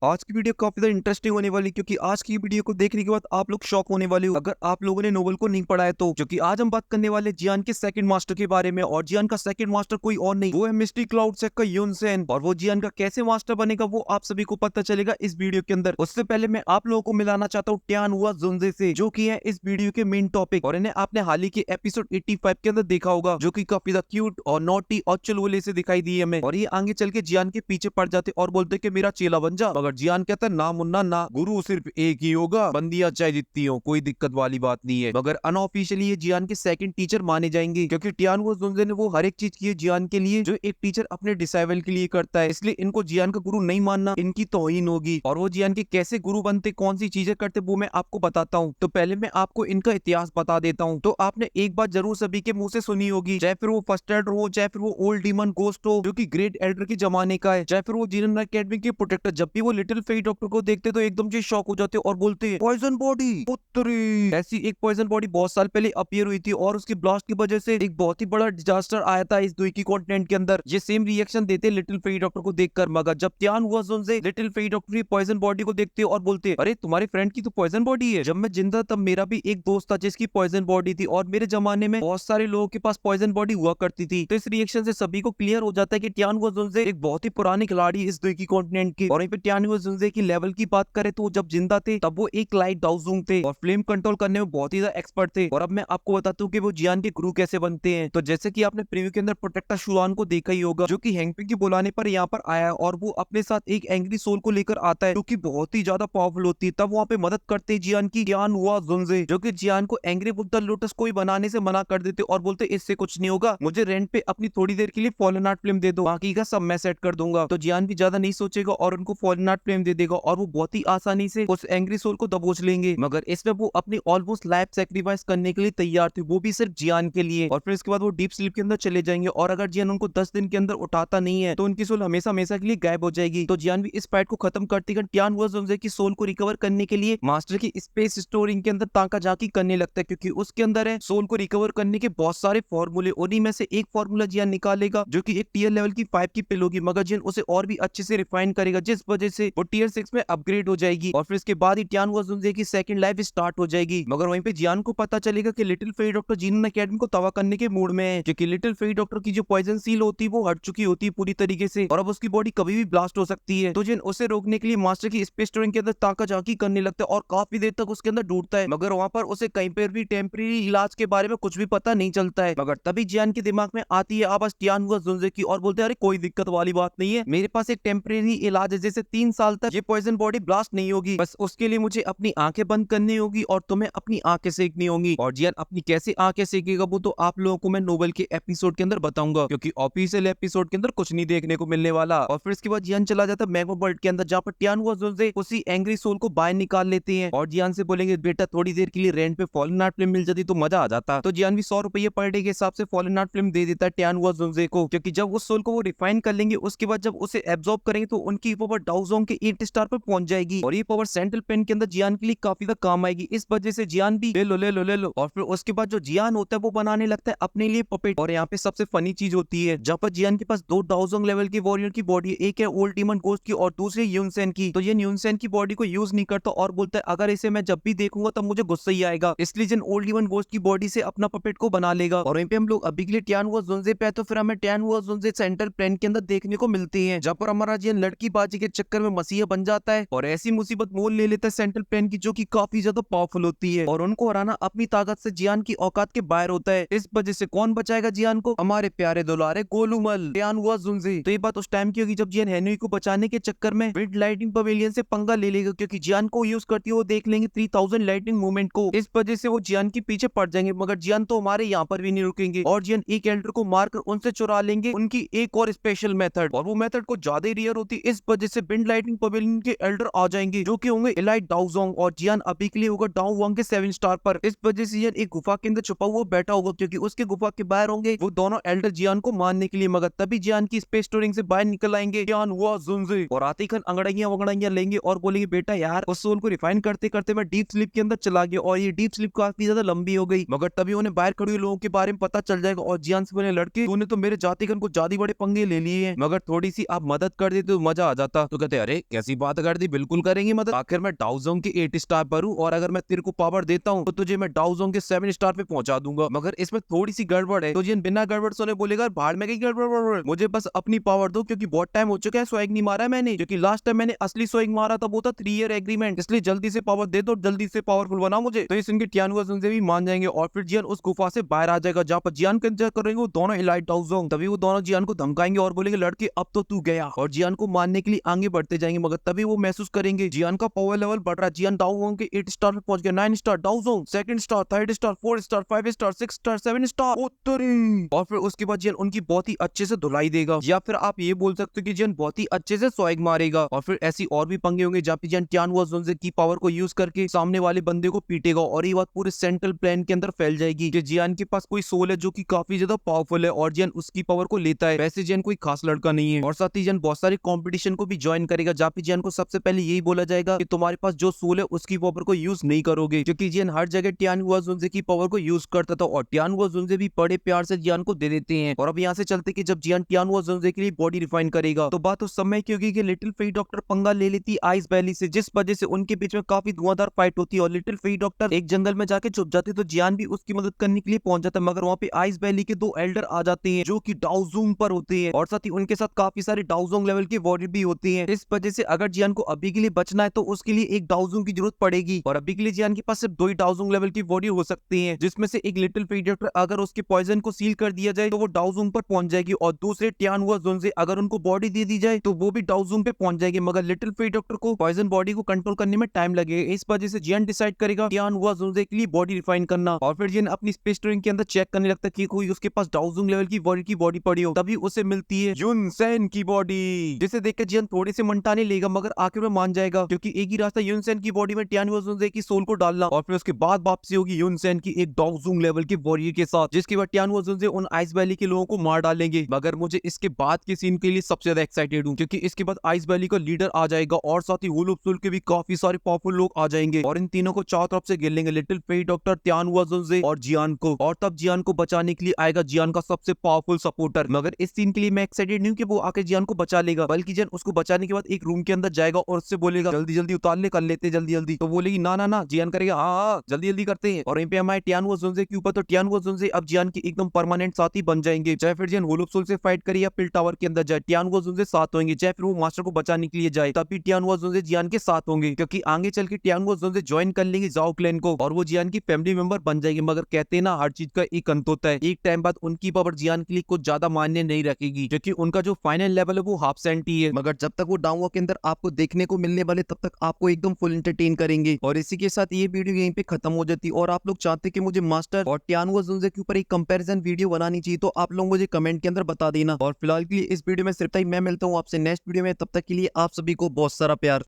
आज की वीडियो काफी ज्यादा इंटरेस्टिंग होने वाली क्योंकि आज की वीडियो को देखने के बाद आप लोग शॉक होने वाले हो अगर आप लोगों ने नोवेल को नहीं पढ़ा है तो। क्योंकि आज हम बात करने वाले जियान के सेकंड मास्टर के बारे में, और जियान का सेकंड मास्टर कोई और नहीं, वो है मिस्टी क्लाउड सेक का यूनसेन। और वो जियान का कैसे मास्टर बनेगा वो आप सभी को पता चलेगा इस वीडियो के अंदर। उससे पहले मैं आप लोगों को मिलाना चाहता हूँ टियान हुआ जुनजे से, जो की है इस वीडियो के मेन टॉपिक। और इन्हें आपने हाल ही के एपिसोड 85 के अंदर देखा होगा, जो की काफी ज्यादा क्यूट और नॉटी और चुलबुले से दिखाई दी हमें। और ये आगे चल के जियान के पीछे पड़ जाते और बोलते कि मेरा चेला बन जा, मगर जियान कहता है ना मुन्ना ना, गुरु सिर्फ एक ही होगा, बंदियां चाहे जितनी हो, कोई दिक्कत वाली बात नहीं है। मगर अनऑफिशियली ये जियान के सेकंड टीचर माने जाएंगे, क्योंकि टियान वो जुनजे ने वो हर एक चीज की है जियान के लिए जो एक टीचर अपने डिसाइबल के लिए करता है। इसलिए इनको जियान का गुरु नहीं मानना इनकी तौहीन होगी। और वो जियान के कैसे गुरु बनते, कौन सी चीजें करते, वो मैं आपको बताता हूँ। तो पहले मैं आपको इनका इतिहास बता देता हूँ। तो आपने एक बात जरूर सभी के मुंह से सुनी होगी, चाहे फिर वो फर्स्ट एल्डर हो, चाहे फिर वो ओल्ड डीमन गोस्ट हो जो कि ग्रेट एल्डर के जमाने का है, चाहे फिर वो जीनन अकेडमी के प्रोटेक्टर। जब भी वो लिटिल फेई डॉक्टर को देखते तो एकदम से शॉक हो जाते और बोलते हैं पॉइजन बॉडी पुत्री। ऐसी एक पॉइजन बॉडी बहुत साल पहले अपीयर हुई थी और उसकी ब्लास्ट की वजह से एक बहुत ही बड़ा डिजास्टर आया था इस दुई की कॉन्टिनेंट के अंदर। ये सेम रिएक्शन देते लिटिल फेई डॉक्टर को देखकर। मगर जब त्यान हुआ से लिटिल फेई डॉक्टर की पॉइजन बॉडी को देखते और बोलते अरे तुम्हारे फ्रेंड की तो पॉइजन बॉडी है। जब मैं जिंदा तब मेरा भी एक दोस्त था जिसकी पॉइजन बॉडी थी, और मेरे जमाने में बहुत सारे लोगों के पास पॉइजन बॉडी हुआ करती थी। तो इस रिएक्शन से सभी को क्लियर हो जाता है कि टियान हुआ एक बहुत ही पुरानी खिलाड़ी इस दुई की कॉन्टिनेंट की। और वहीं पे टियान हुआ की लेवल की बात करें तो जब जिंदा थे तब वो एक लाइट डाउजूंग थे और फ्लेम कंट्रोल करने में बहुत ही ज्यादा एक्सपर्ट थे। और अब मैं आपको बताता हूँ कि वो जियान के गुरु कैसे बनते हैं। तो जैसे कि आपने प्रीव्यू के अंदर प्रोटेक्टर शुआन को देखा ही होगा, जो कि हैंगपिंग के बुलाने पर यहाँ पर आया है और वो अपने साथ एक एंग्री सोल को लेकर आता है जो कि बहुत ही ज्यादा पावरफुल होती है। तब वहाँ पे मदद करते हैं जियान की टियान हुआ जुनजे, जो कि जियान को एंग्री बुद्धा लोटस को ही बनाने से मना कर देते और बोलते इससे कुछ नहीं होगा, मुझे रेंट पे अपनी थोड़ी देर के लिए फॉलन आर्ट फ्लेम दे दो, बाकी का सब मैं सेट कर दूंगा। तो जियान भी ज्यादा नहीं सोचेगा और उनको फॉलन आर्ट फ्लेम दे देगा और वो बहुत ही आसानी से उस एंग्री सोल को दबोच लेंगे। मगर इसमें वो अपनी ऑलमोस्ट लाइफ सेक्रीफाइस करने के लिए तैयार थे, वो भी सिर्फ जियान के लिए। और फिर इसके बाद वो डीप स्लीप के अंदर चले जाएंगे और अगर जियान उनको 10 दिन के अंदर उठाता नहीं है तो उनकी सोल हमेशा हमेशा के लिए गायब हो जाएगी। तो जियान भी इस फाइट को खत्म करती है टियान हुआ जुनजे की सोल को रिकवर करने के लिए मास्टर की स्पेस स्टोरिंग के अंदर ताका झाकी करने लगता है, क्योंकि उसके अंदर है सोल को रिकवर करने के बहुत सारे फॉर्मूले। उन्हीं में से एक फॉर्मूला जियान निकालेगा जो कि एक टीयर लेवल की 5 की पिल होगी, मगर जियान उसे और भी अच्छे से रिफाइन करेगा जिस वजह से वो टीयर 6 में अपग्रेड हो जाएगी। और फिर इसके बाद ही टियान हुआ जुनजे की सेकंड लाइफ स्टार्ट हो जाएगी। मगर वहीं पे जियान को पता चलेगा कि लिटिल फेई डॉक्टर जीनन अकेडमी को तबाह करने के मूड में है, क्योंकि लिटिल फेई डॉक्टर की जो पॉइजन सील होती है वो हट चुकी होती है पूरी तरीके से और अब उसकी बॉडी कभी भी ब्लास्ट हो सकती है। तो जिन उसे रोकने के लिए मास्टर की स्पेस स्टोरिंग के अंदर ताका झाकी करने लगता है और काफी देर तक उसके अंदर ढूंढता है, मगर वहां पर उसे कहीं पर भी टेम्परेरी इलाज के बारे में कुछ भी पता नहीं चलता है। मगर तभी जियान के दिमाग में आती है आवाज टियान हुआ जुनजे की और बोलते हैं अरे कोई दिक्कत वाली बात नहीं है, मेरे पास एक टेम्परेरी इलाज है जैसे 3 साल तक ये पॉइजन बॉडी ब्लास्ट नहीं होगी, बस उसके लिए मुझे अपनी आंखें बंद करनी होगी और तुम्हें अपनी आंखें सेकनी होंगी। और जियान अपनी कैसे आंखें सेकेगा वो तो आप लोगों को मैं नोवेल के एपिसोड के अंदर बताऊंगा, क्योंकि ऑफिशियल एपिसोड के अंदर कुछ नहीं देखने को मिलने वाला। और फिर इसके बाद जियान चला जाता है मैग्मा वर्ल्ड के अंदर, जहाँ पर टियान हुआ जुनजे उसी एंग्री सोल को बाहर निकाल लेते हैं और जियान से बोलेंगे बेटा थोड़ी देर के लिए रेंट पे फॉलन आर्ट फिल्म मिल जाती तो मजा आ जाता। तो जियान भी 100 रुपये पर डे के हिसाब से फॉलन आर्ट फिल्म दे देता है टियान हुआ जुनजे को, क्योंकि जब उस सोल को वो रिफाइन कर लेंगे उसके बाद जब उसे एब्जॉर्ब करेंगे तो उनकी पावर डाउजोंग के 8 स्टार पर पहुंच जाएगी और ये पावर सेंट्रल पेन के अंदर जियान के लिए काफी ज्यादा काम आएगी। इस वजह से जियान भी ले लो ले लो ले लो। और फिर उसके बाद जो जियान होता है वो बनाने लगता है अपने लिए पपेट। और यहाँ पे सबसे फनी चीज होती है जहाँ पर जियान के पास 2 डाउजोंग लेवल की वॉरियर की बॉडी है, एक है ओल्ड डीमन गोस्ट की और दूसरी यूनसेन की। तो ये यूनसेन की बॉडी को यूज नहीं करता और बोलता है अगर इसे मैं जब भी देखूंगा तब मुझे गुस्सा ही आएगा, इसलिए जिन ओल्ड डीमन गोस्ट की बॉडी से अपना पपेट को बना लेगा। और वहीं पे हम लोग अभी के लिए टियान हुआ जुनजे पे है, तो फिर हमें टियान हुआ जुनजे सेंट्रल प्लेन के अंदर देखने को मिलती है, जहाँ पर हमारा जियान लड़की बाजी के चक्कर में मसीहा बन जाता है और ऐसी मुसीबत मोल ले लेता है सेंट्रल प्लेन की जो की काफी ज्यादा पावरफुल होती है और उनको हराना अपनी ताकत से जियान की औकात के बाहर होता है। इस वजह से कौन बचाएगा जियान को? हमारे प्यारे दुलारे गोलूमल टियान हुआ जुनजे। तो ये बात उस टाइम की होगी जब जियान हेनुई को बचाने के चक्कर में विंड लाइटिंग पवेलियन से पंगा ले लेगा, क्योंकि जियान को यूज करती है वो देख लेंगे 3000 लाइटिंग मूवमेंट को। इस वजह से वो जियान के पीछे पड़ जाएंगे, मगर जियान तो हमारे यहाँ पर भी नहीं रुकेंगे और जियान एक एल्डर को मारकर उनसे चुरा लेंगे उनकी एक और स्पेशल मेथड, और वो मेथड को ज्यादा ही रेयर होती है। इस वजह से विंड लाइटिंग पवेलियन के एल्डर आ जाएंगे जो कि होंगे एलाइट डाउजोंग और जियान अभी के लिए होगा डाउ वांग के 7 स्टार पर। इस वजह से जियान एक गुफा के अंदर छुपा हुआ बैठा होगा, क्योंकि उसके गुफा के बाहर होंगे वो दोनों एल्डर जियान को मारने के लिए। मगर तभी जियान की स्पेस स्टोरिंग से बाहर निकल आएंगे टियान हुआ जुनजे और आते ही खन अंगड़ाइयां वंगड़ाइयां लेंगे और बोलेंगे बेटा यार उस सोल को रिफाइन करते करते मैं डीप स्लीप के अंदर चला गया और ये डीप स्लीप काफी ज्यादा लंबी हो गई। मगर तभी उन्हें बाहर खड़े हुए लोगों के बारे में पता चल जाएगा और जियान से बोले लड़के तूने तो मेरे जातिगण को ज्यादा बड़े पंगे ले लिए हैं, मगर थोड़ी सी आप मदद कर देते तो मजा आ जाता। तो कहते अरे कैसी बात कर दी, बिल्कुल करेंगे मदद। आखिर मैं डाउजोंग के 8 स्टार पर हूँ और अगर मैं तेरे को पावर देता हूँ तो तुझे मैं डाउजोंग के 7 स्टार पे पहुंचा दूंगा। मगर इसमें थोड़ी सी गड़बड़ है। तो जिन बिना गड़बड़ सोने बोलेगा भाड़ में कहीं गड़बड़, मुझे बस अपनी पावर दो क्योंकि बहुत टाइम हो चुका है स्वैग नहीं मारा है मैंने। क्योंकि लास्ट टाइम मैंने असली स्वैग मारा था वो था 3 ईयर एग्रीमेंट। इसलिए जल्दी से पावर दे दो, जल्दी से पावरफुल बना मुझे। तो इस इनके टियानुआ से भी मान जाएंगे और फिर जियान उस गुफा से बाहर आ जाएगा जहाँ पर जियान का इंतजार करेंगे वो दोनों इलाइट डाउजोंग। तभी वो दोनों जियान को धमकाएंगे और बोलेंगे लड़के अब तो तू गया, और जियान को मारने के लिए आगे बढ़ते जाएंगे। मगर तभी वो महसूस करेंगे जियान का पावर लेवल बढ़ रहा है। जियान डाउजोंग के 8 स्टार पे पहुंच गया, 9 स्टार डाउजोंग, 2nd star, 3rd star, 4th star, 5 star, 6 star, 7 star उत्तरी। और फिर उसके बाद जियान उनकी बहुत ही अच्छे से धुलाई देगा, या फिर आप ये बोल सकते हो कि जियान बहुत ही अच्छे से स्वैग मारेगा। और फिर ऐसी और भी पंगे होंगे जहाँ पे जियान टियानुआ जोंजे की पावर को यूज करके सामने वाले बंदे को पीटेगा और ये बात पूरे सेंट्रल प्लेन के अंदर फैल जाएगी कि जियान के पास कोई सोल है जो कि काफी ज्यादा पावरफुल है और जियान उसकी पावर को लेता है। वैसे जियान कोई खास लड़का नहीं है और साथ ही जियान बहुत सारे कंपटीशन को भी ज्वाइन करेगा जहाँ पे जियान को सबसे पहले यही बोला जाएगा कि तुम्हारे पास जो सोल है उसकी पावर को यूज नहीं करोगे, क्योंकि जियान हर जगह टियानुआ जोंजे की पावर को यूज करता था और टियानुआ जोंजे भी बड़े प्यार से जियान को दे देते हैं। और अब यहाँ से चलते कि जब जियान टियानुआ जोंजे के लिए बॉडी रिफाइन करेगा तो बात उस समय की होगी कि लिटिल फेई डॉक्टर पंगा ले लेती आइस वैली से, जिस वजह से उनके बीच में काफी धुआंधार फाइट होती है और लिटिल फेई डॉक्टर एक जंगल में जाके छुप जाती है। तो जियान भी उसकी मदद करने के लिए पहुंच जाता है, मगर वहाँ पे आइस वैली के 2 एल्डर आ जाते हैं जो कि डाउजोंग पर होते हैं और साथ ही उनके साथ काफी सारे डाउजोंग लेवल के वॉरियर भी होते हैं। इस वजह से अगर जियान को अभी के लिए बचना है तो उसके लिए एक डाउजोंग की जरूरत पड़ेगी और अभी के लिए जियान के पास सिर्फ 2 ही डाउजोंग लेवल की वॉरियर हो सकते हैं, जिसमें से एक लिटिल फेई डॉक्टर अगर उसके पॉइजन को सील कर दिया जाए तो वो डाउजोंग पर पहुंच जाएगी और दूसरे टियानुआ जोंजे अगर उनको बॉडी दे दी जाए तो वो भी डाउजोंग पे पहुंच जाएगी। मगर लिटिल फेई डॉक्टर को पॉइजन बॉडी को कंट्रोल करने में टाइम लगेगा, इस वजह से जियान डिसाइड करेगा टियानुआ जोंजे के लिए बॉडी रिफाइन करना। और फिर जियान अपनी स्पेस ट्रेन के अंदर चेक करने लगता है कि कोई उसके पास डाउजोंग लेवल की बॉडी पड़ी हो, तभी उसे मिलती है युनसेन की बॉडी, जिसे देखकर जियान थोड़े से मनटाने लेगा मगर आखिर में मान जाएगा क्योंकि एक ही रास्ता युनसेन की बॉडी में टियानुआ जोंजे की सोल को डालना और फिर उसके बाद वापसी होगी युनसेन की एक डाउजोंग लेवल के वॉरियर के साथ, जिसके बाद टियानुआ जोंजे उन आइस वैली के लोगों को मार डालेंगे। मगर मुझे इसके बाद के सीन के लिए सबसे ज्यादा एक्साइटेड हूँ क्योंकि इसके बाद आइस वैली का लीडर आ जाएगा और साथ ही वुल्फ सोल के भी काफी सारे पावरफुल लोग आ जाएंगे और इन तीनों को चारों तरफ से घेर लेंगे, लिटिल फेई डॉक्टर, टियानुआ जोंजे और जियान को। और तब जियान को बचाने के लिए आएगा जियान का सबसे पावरफुल सपोर्टर। मगर इस सीन के लिए मैं एक्साइटेड नहीं हूँ कि वो आके जियान को बचा लेगा, बल्कि जियान उसको बचाने के बाद एक रूम के अंदर जाएगा और उससे बोलेगा जल्दी जल्दी उतार ले, कर लेते जल्दी जल्दी। तो बोलेगी ना ना ना, जियान करेगा हाँ जल्दी जल्दी करते हैं। और वहीं पे हमारे टियानुआ जोंजे के ऊपर तो टियानुआ जोंजे अब जियान के एकदम परमानेंट साथी बन जाएंगे, चाहे फिर जियान वुल्फ सोल से फाइट करे या पिल टावर के अंदर जाए टियानुआ जोंजे साथ होंगे, चाहे फिर वो मास्टर को बचाने के लिए जाए तभी टियानुआ जोंजे जियान के साथ होंगे, क्योंकि आगे चल के टियानुआ जोंजे ज्वाइन कर लेंगे जाओ क्लैन को और वो जियान की फैमिली मेंबर बन जाएंगे। मगर कहते हैं ना हर चीज का एक अंत होता है, एक टाइम बाद उनकी पावर जियान के लिए कुछ ज्यादा मायने नहीं रखेगी क्योंकि उनका जो फाइनल लेवल है वो हाफ सेंट ही है। मगर जब तक वो डाउनवा के अंदर आपको देखने को मिलने वाले तब तक आपको एकदम फुल एंटरटेन करेंगे। और इसी के साथ ये वीडियो यहीं पे खत्म हो जाती है और आप लोग चाहते कि मुझे मास्टर और टियानुआ जोंजे के ऊपर एक कंपैरिजन वीडियो बनानी चाहिए तो आप लोग मुझे कमेंट के अंदर बता देना। और फिलहाल के लिए इस वीडियो में सिर्फ ही मैं मिलता हूँ आपसे नेक्स्ट वीडियो में, तब तक के लिए आप सभी को बहुत सारा प्यार।